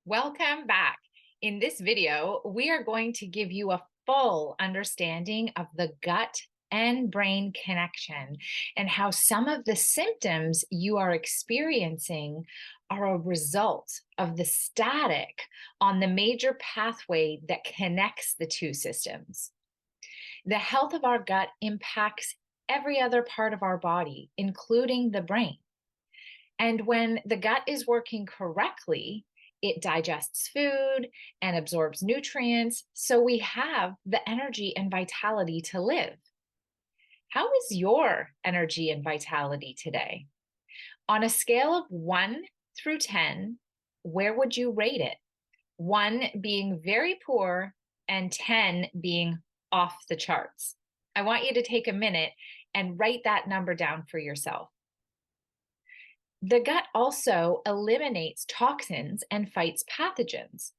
Welcome back. In this video, we are going to give you a full understanding of the gut and brain connection and how some of the symptoms you are experiencing are a result of the static on the major pathway that connects the two systems. The health of our gut impacts every other part of our body, including the brain. And when the gut is working correctly, it digests food and absorbs nutrients, so we have the energy and vitality to live. How is your energy and vitality today? On a scale of 1 through 10, where would you rate it? 1 being very poor and 10 being off the charts. I want you to take a minute and write that number down for yourself. The gut also eliminates toxins and fights pathogens.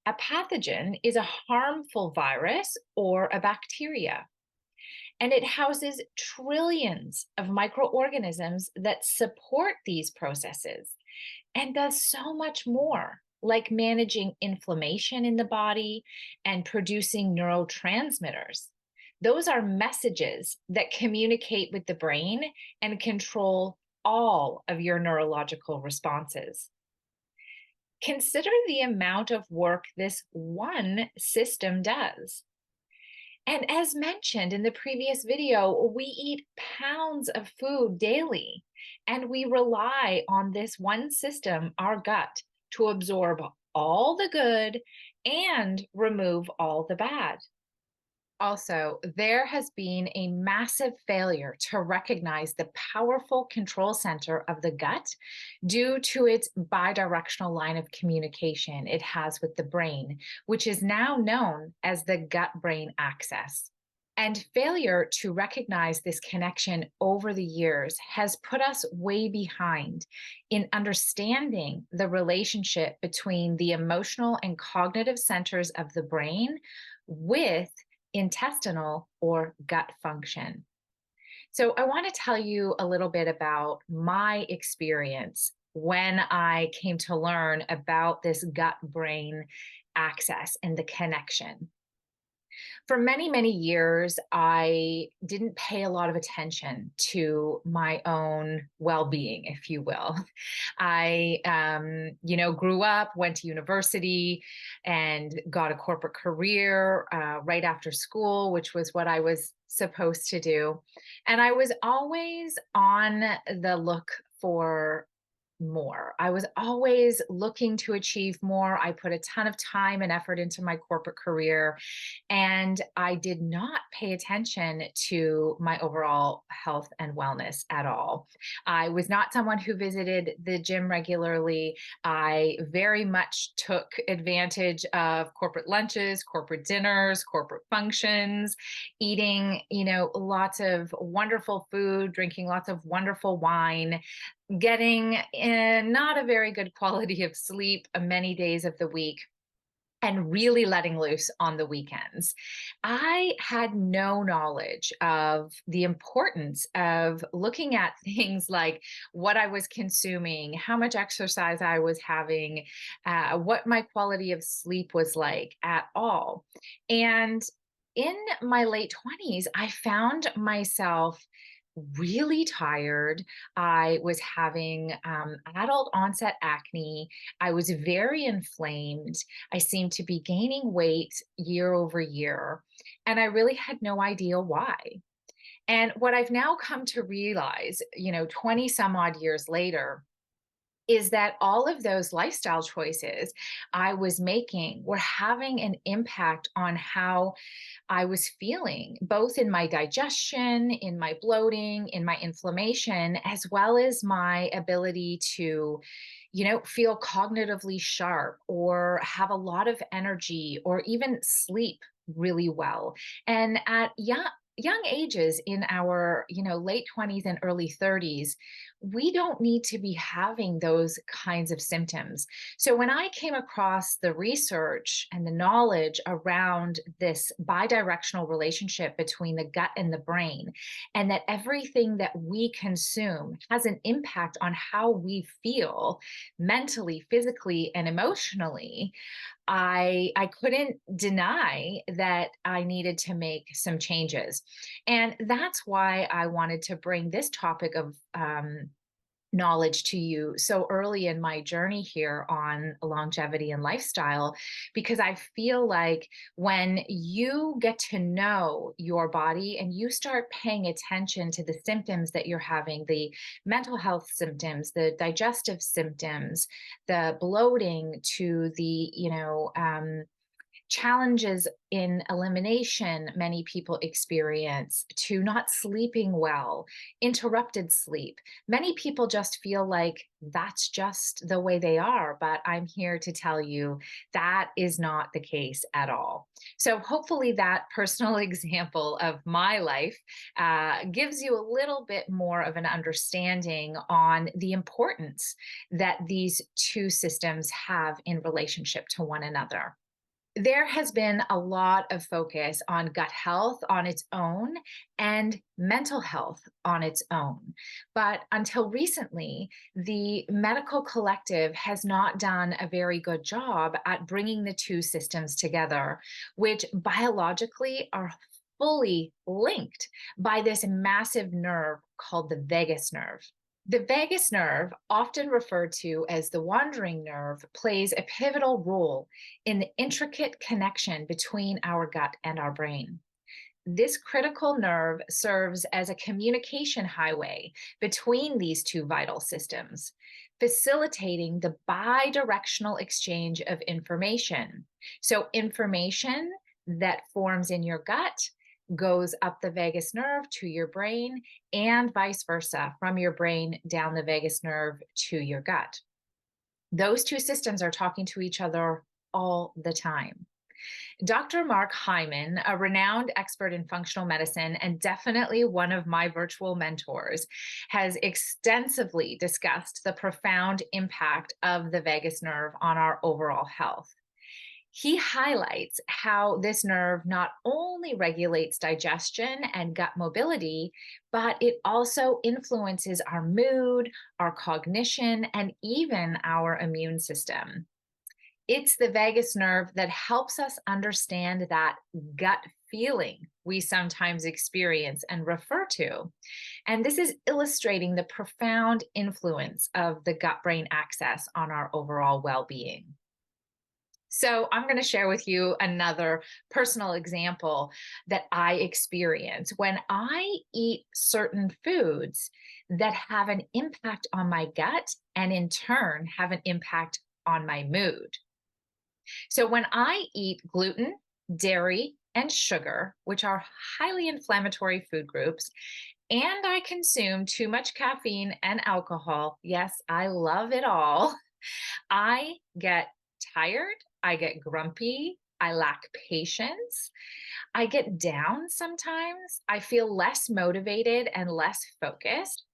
A pathogen is a harmful virus or a bacteria, and it houses trillions of microorganisms that support these processes and does so much more, like managing inflammation in the body and producing neurotransmitters. Those are messages that communicate with the brain and control all of your neurological responses. Consider the amount of work this one system does. And as mentioned in the previous video, we eat pounds of food daily, and we rely on this one system, our gut, to absorb all the good and remove all the bad. Also, there has been a massive failure to recognize the powerful control center of the gut due to its bidirectional line of communication it has with the brain, which is now known as the gut brain axis. And failure to recognize this connection over the years has put us way behind in understanding the relationship between the emotional and cognitive centers of the brain with intestinal or gut function. So, I want to tell you a little bit about my experience when I came to learn about this gut brain axis and the connection. For many, many years, I didn't pay a lot of attention to my own well being, if you will. I grew up, went to university, and got a corporate career right after school, which was what I was supposed to do. And I was always on the look for more. I was always looking to achieve more. I put a ton of time and effort into my corporate career, and I did not pay attention to my overall health and wellness at all. I was not someone who visited the gym regularly. I very much took advantage of corporate lunches, corporate dinners, corporate functions, eating, lots of wonderful food, drinking lots of wonderful wine, getting not a very good quality of sleep many days of the week, and really letting loose on the weekends. I had no knowledge of the importance of looking at things like what I was consuming, how much exercise I was having, what my quality of sleep was like at all. And in my late 20s, I found myself really tired. I was having adult onset acne. I was very inflamed. I seemed to be gaining weight year over year, and I really had no idea why. And what I've now come to realize, 20 some odd years later, is that all of those lifestyle choices I was making were having an impact on how I was feeling, both in my digestion, in my bloating, in my inflammation, as well as my ability to, feel cognitively sharp or have a lot of energy or even sleep really well. And at young ages in our, late 20s and early 30s, we don't need to be having those kinds of symptoms. So when I came across the research and the knowledge around this bidirectional relationship between the gut and the brain, and that everything that we consume has an impact on how we feel mentally, physically, and emotionally, I couldn't deny that I needed to make some changes. And that's why I wanted to bring this topic of knowledge to you so early in my journey here on longevity and lifestyle, because I feel like when you get to know your body and you start paying attention to the symptoms that you're having, the mental health symptoms, the digestive symptoms, the bloating, to the, challenges in elimination many people experience, to not sleeping well, interrupted sleep. Many people just feel like that's just the way they are, but I'm here to tell you that is not the case at all. So, hopefully, that personal example of my life gives you a little bit more of an understanding on the importance that these two systems have in relationship to one another. There has been a lot of focus on gut health on its own and mental health on its own. But until recently, the medical collective has not done a very good job at bringing the two systems together, which biologically are fully linked by this massive nerve called the vagus nerve. The vagus nerve, often referred to as the wandering nerve, plays a pivotal role in the intricate connection between our gut and our brain. This critical nerve serves as a communication highway between these two vital systems, facilitating the bidirectional exchange of information. So, information that forms in your gut goes up the vagus nerve to your brain, and vice versa, from your brain down the vagus nerve to your gut. Those two systems are talking to each other all the time. Dr. Mark Hyman, a renowned expert in functional medicine and definitely one of my virtual mentors, has extensively discussed the profound impact of the vagus nerve on our overall health. He highlights how this nerve not only regulates digestion and gut mobility, but it also influences our mood, our cognition, and even our immune system. It's the vagus nerve that helps us understand that gut feeling we sometimes experience and refer to. And this is illustrating the profound influence of the gut brain axis on our overall well being. So, I'm going to share with you another personal example that I experience when I eat certain foods that have an impact on my gut and in turn have an impact on my mood. So, when I eat gluten, dairy, and sugar, which are highly inflammatory food groups, and I consume too much caffeine and alcohol, yes, I love it all. I get tired, I get grumpy, I lack patience, I get down sometimes, I feel less motivated and less focused.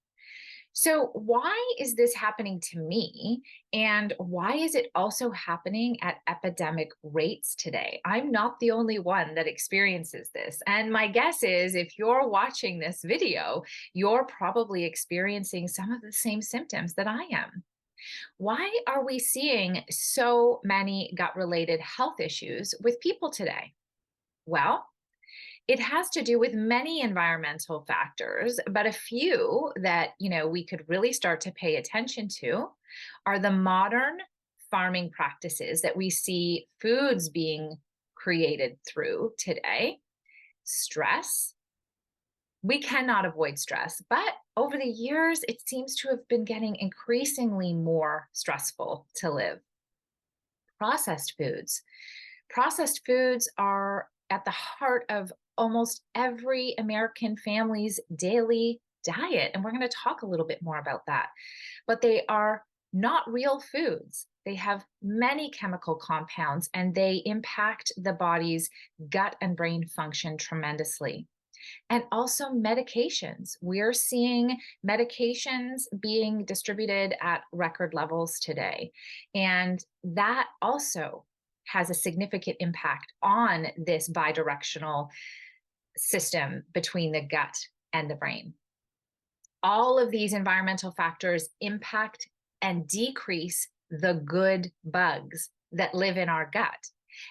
So, why is this happening to me? And why is it also happening at epidemic rates today? I'm not the only one that experiences this. And my guess is if you're watching this video, you're probably experiencing some of the same symptoms that I am. Why are we seeing so many gut related health issues with people today? Well, it has to do with many environmental factors, but a few that, we could really start to pay attention to are the modern farming practices that we see foods being created through today, stress. We cannot avoid stress, but over the years, it seems to have been getting increasingly more stressful to live. Processed foods. Processed foods are at the heart of almost every American family's daily diet. And we're going to talk a little bit more about that. But they are not real foods. They have many chemical compounds and they impact the body's gut and brain function tremendously. And also medications. We're seeing medications being distributed at record levels today. And that also has a significant impact on this bidirectional system between the gut and the brain. All of these environmental factors impact and decrease the good bugs that live in our gut,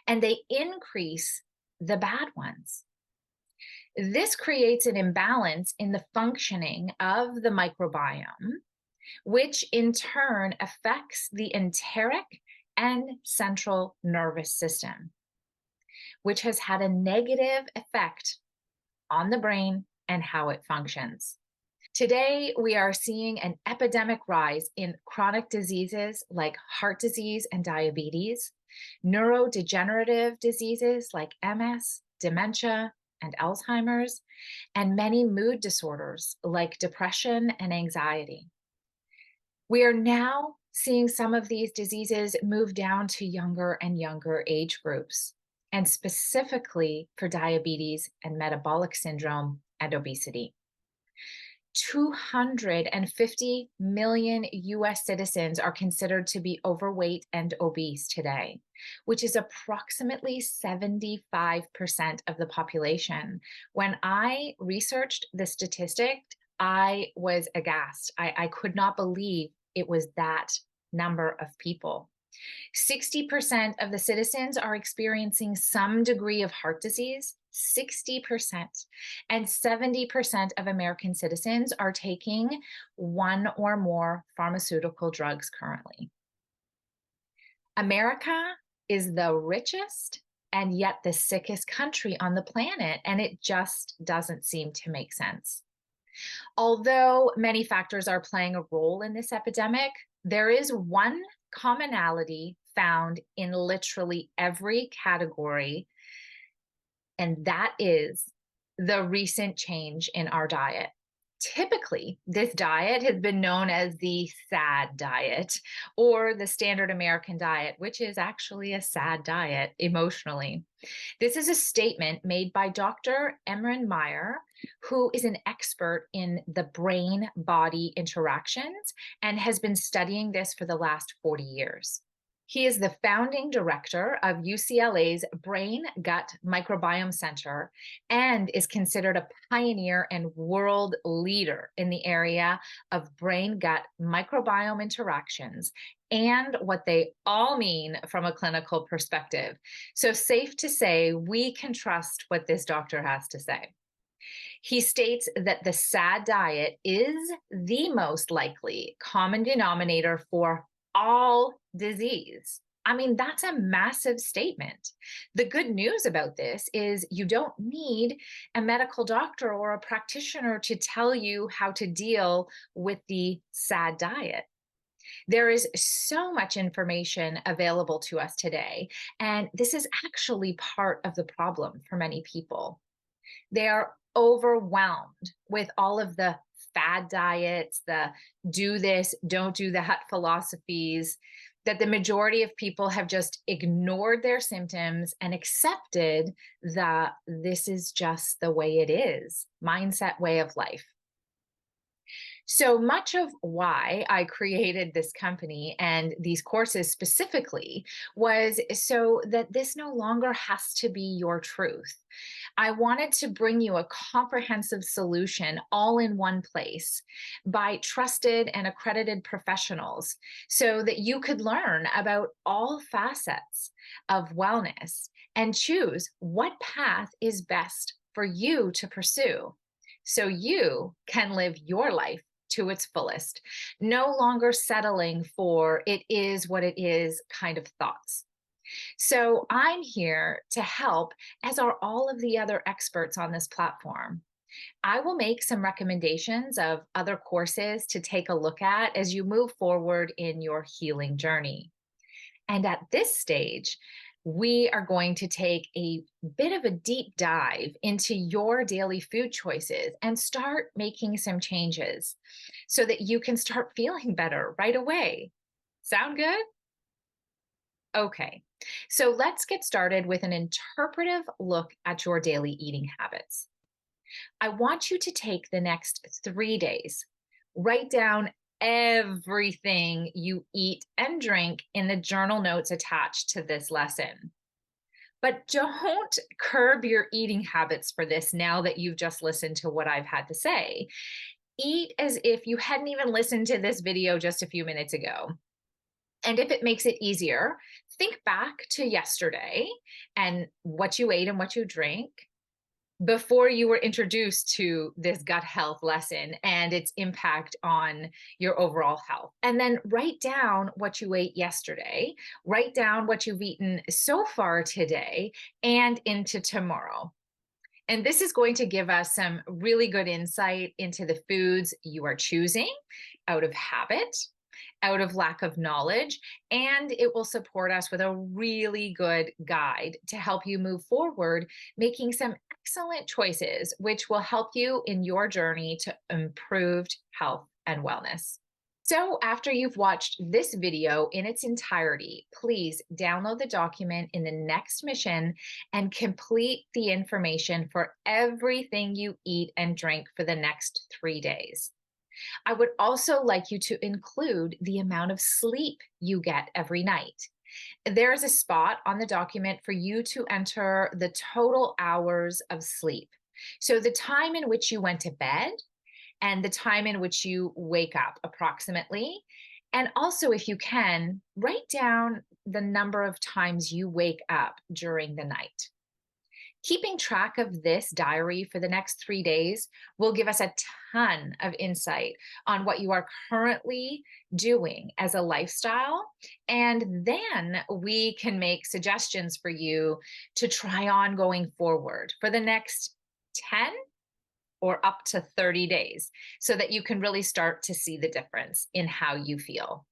and they increase the bad ones. This creates an imbalance in the functioning of the microbiome, which in turn affects the enteric and central nervous system, which has had a negative effect on the brain and how it functions. Today, we are seeing an epidemic rise in chronic diseases like heart disease and diabetes, neurodegenerative diseases like MS, dementia, and Alzheimer's, and many mood disorders like depression and anxiety. We are now seeing some of these diseases move down to younger and younger age groups, and specifically for diabetes and metabolic syndrome and obesity. 250 million US citizens are considered to be overweight and obese today, which is approximately 75% of the population. When I researched the statistic, I was aghast. I could not believe it was that number of people. 60% of the citizens are experiencing some degree of heart disease, 60%. And 70% of American citizens are taking one or more pharmaceutical drugs currently. America is the richest and yet the sickest country on the planet, and it just doesn't seem to make sense. Although many factors are playing a role in this epidemic, there is one commonality found in literally every category, and that is the recent change in our diet. Typically, this diet has been known as the SAD diet or the standard American diet, which is actually a sad diet emotionally. This is a statement made by Dr. Emran Meyer, who is an expert in the brain-body interactions and has been studying this for the last 40 years. He is the founding director of UCLA's Brain Gut Microbiome Center and is considered a pioneer and world leader in the area of brain gut microbiome interactions and what they all mean from a clinical perspective. So, safe to say, we can trust what this doctor has to say. He states that the SAD diet is the most likely common denominator for all disease. I mean, that's a massive statement. The good news about this is you don't need a medical doctor or a practitioner to tell you how to deal with the SAD diet. There is so much information available to us today, and this is actually part of the problem for many people. They are overwhelmed with all of the fad diets, the do this, don't do that philosophies, that the majority of people have just ignored their symptoms and accepted that this is just the way it is, mindset, way of life. So much of why I created this company and these courses specifically was so that this no longer has to be your truth. I wanted to bring you a comprehensive solution all in one place by trusted and accredited professionals so that you could learn about all facets of wellness and choose what path is best for you to pursue so you can live your life to its fullest, no longer settling for it is what it is kind of thoughts. So I'm here to help, as are all of the other experts on this platform. I will make some recommendations of other courses to take a look at as you move forward in your healing journey. And at this stage, we are going to take a bit of a deep dive into your daily food choices and start making some changes so that you can start feeling better right away. Sound good? Okay, so let's get started with an interpretive look at your daily eating habits. I want you to take the next 3 days, write down everything you eat and drink in the journal notes attached to this lesson. But don't curb your eating habits for this now that you've just listened to what I've had to say. Eat as if you hadn't even listened to this video just a few minutes ago. And if it makes it easier, think back to yesterday and what you ate and what you drank before you were introduced to this gut health lesson and its impact on your overall health. And then write down what you ate yesterday, write down what you've eaten so far today and into tomorrow. And this is going to give us some really good insight into the foods you are choosing out of habit, out of lack of knowledge, and it will support us with a really good guide to help you move forward, making some excellent choices, which will help you in your journey to improved health and wellness. So, after you've watched this video in its entirety, please download the document in the next mission and complete the information for everything you eat and drink for the next 3 days. I would also like you to include the amount of sleep you get every night. There is a spot on the document for you to enter the total hours of sleep. So, the time in which you went to bed and the time in which you wake up approximately. And also, if you can, write down the number of times you wake up during the night. Keeping track of this diary for the next 3 days will give us a ton of insight on what you are currently doing as a lifestyle. And then we can make suggestions for you to try on going forward for the next 10 or up to 30 days so that you can really start to see the difference in how you feel.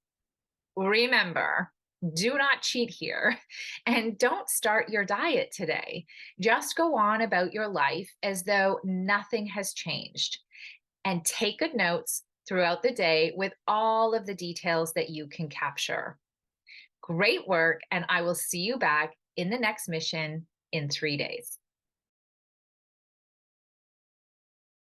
Remember, do not cheat here and don't start your diet today. Just go on about your life as though nothing has changed and take good notes throughout the day with all of the details that you can capture. Great work, and I will see you back in the next mission in 3 days.